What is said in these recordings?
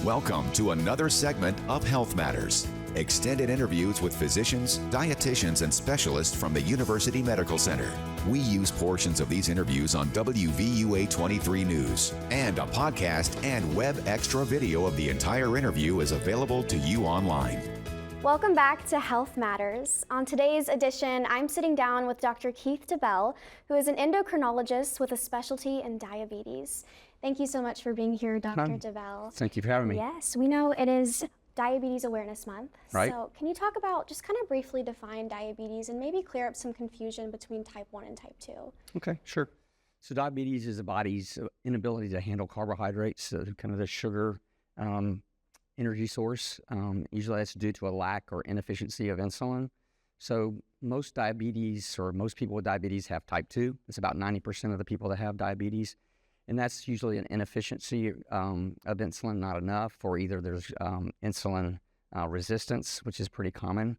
Welcome to another segment of Health Matters. Extended interviews with physicians, dietitians, and specialists from the University Medical Center. We use portions of these interviews on WVUA 23 News, and a podcast and web extra video of the entire interview is available to you online. Welcome back to Health Matters. On today's edition, I'm sitting down with Dr. Keith Debell, who is an endocrinologist with a specialty in diabetes. Thank you so much for being here, Dr. Debell. Thank you for having me. Yes, we know it is Diabetes Awareness Month. Right. So can you talk about, just kind of briefly define diabetes and maybe clear up some confusion between type 1 and type 2? Okay, sure. So diabetes is the body's inability to handle carbohydrates, kind of the sugar energy source. Usually that's due to a lack or inefficiency of insulin. So most diabetes, or most people with diabetes, have type 2. It's about 90% of the people that have diabetes. And that's usually an inefficiency of insulin, not enough, or either there's insulin resistance, which is pretty common.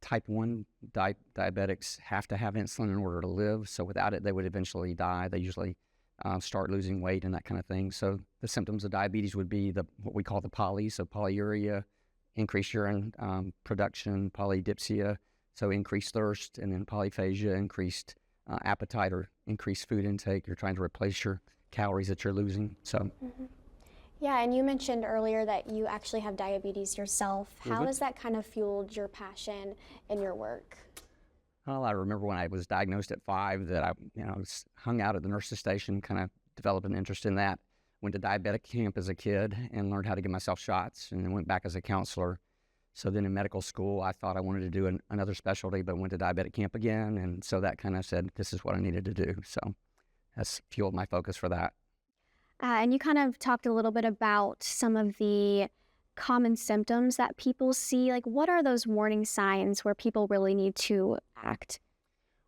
Type 1 diabetics have to have insulin in order to live, so without it, they would eventually die. They usually start losing weight and that kind of thing. So the symptoms of diabetes would be what we call the poly, so polyuria, increased urine production, polydipsia, so increased thirst, and then polyphagia, increased appetite or increased food intake. You're trying to replace your calories that you're losing. So, Yeah, and you mentioned earlier that you actually have diabetes yourself. How has that kind of fueled your passion in your work? Well, I remember when I was diagnosed at 5 that I hung out at the nurse's station, kind of developed an interest in that. Went to diabetic camp as a kid and learned how to give myself shots, and then went back as a counselor. So then in medical school, I thought I wanted to do another specialty, but went to diabetic camp again. And so that kind of said, this is what I needed to do. So that's fueled my focus for that. And you kind of talked a little bit about some of the common symptoms that people see. Like, what are those warning signs where people really need to act?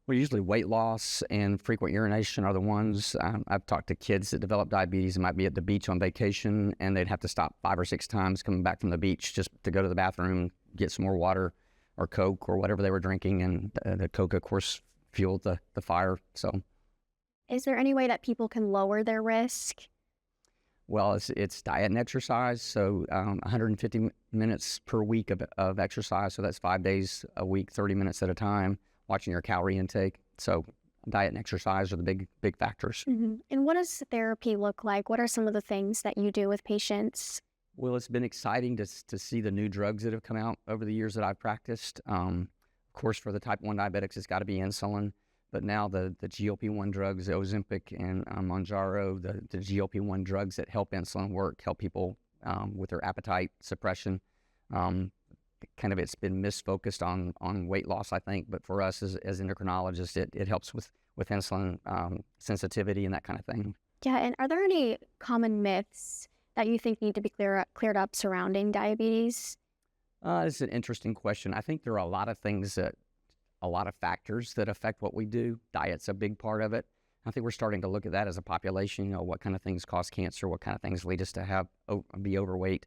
Well, usually weight loss and frequent urination are the ones. I've talked to kids that develop diabetes and might be at the beach on vacation, and they'd have to stop 5 or 6 times coming back from the beach just to go to the bathroom, get some more water or Coke or whatever they were drinking. And the Coke, of course, fueled the fire. So, is there any way that people can lower their risk? Well, it's diet and exercise. So 150 minutes per week of exercise. So that's 5 days a week, 30 minutes at a time. Watching your calorie intake. So diet and exercise are the big factors. And what does therapy look like? What are some of the things that you do with patients? Well, it's been exciting to see the new drugs that have come out over the years that I've practiced. Of course, for the type 1 diabetics, it's got to be insulin. But now the GLP-1 drugs, the Ozempic and Mounjaro, the GLP-1 drugs that help insulin work, help people with their appetite suppression. It's been misfocused on weight loss, I think, but for us as endocrinologists, it helps with insulin sensitivity and that kind of thing. Yeah, and are there any common myths that you think need to be cleared up surrounding diabetes? It's an interesting question. I think there are a lot of factors that affect what we do. Diet's a big part of it. I think we're starting to look at that as a population, what kind of things cause cancer, what kind of things lead us to be overweight.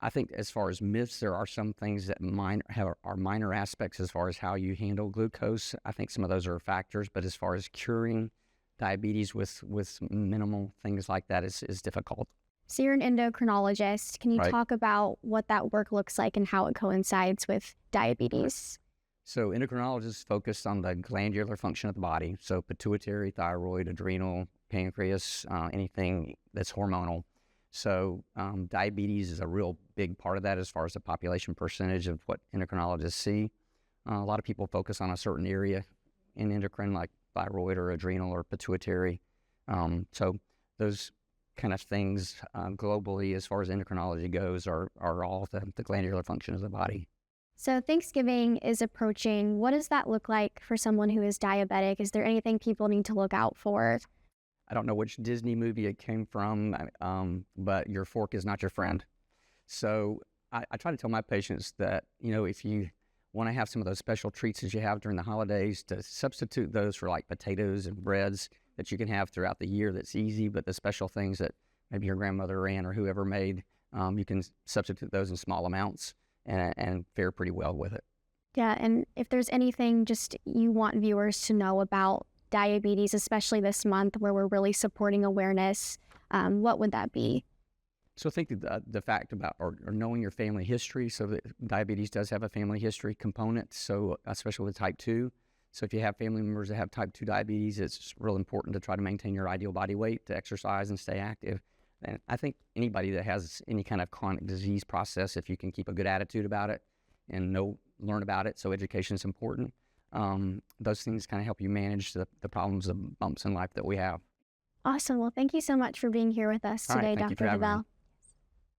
I think as far as myths, there are some things that are minor aspects as far as how you handle glucose. I think some of those are factors, but as far as curing diabetes with minimal things like that is difficult. So you're an endocrinologist. Can you talk about what that work looks like and how it coincides with diabetes? So endocrinologists focus on the glandular function of the body. So pituitary, thyroid, adrenal, pancreas, anything that's hormonal. So diabetes is a real big part of that as far as the population percentage of what endocrinologists see. A lot of people focus on a certain area in endocrine, like thyroid or adrenal or pituitary. So those kind of things globally, as far as endocrinology goes, are all the glandular function of the body. So Thanksgiving is approaching. What does that look like for someone who is diabetic? Is there anything people need to look out for? I don't know which Disney movie it came from, but your fork is not your friend. So I try to tell my patients that, if you want to have some of those special treats that you have during the holidays, to substitute those for like potatoes and breads that you can have throughout the year that's easy, but the special things that maybe your grandmother or aunt or whoever made, you can substitute those in small amounts and fare pretty well with it. Yeah, and if there's anything just you want viewers to know about diabetes, especially this month where we're really supporting awareness, what would that be? So I think the fact about or knowing your family history, so that diabetes does have a family history component, so especially with type 2. So if you have family members that have type 2 diabetes, it's real important to try to maintain your ideal body weight, to exercise and stay active. And I think anybody that has any kind of chronic disease process, if you can keep a good attitude about it and learn about it, so education is important, those things kind of help you manage the problems, the bumps in life that we have. Awesome. Well, thank you so much for being here with us All right, today, thank you Dr. for having me. Debell.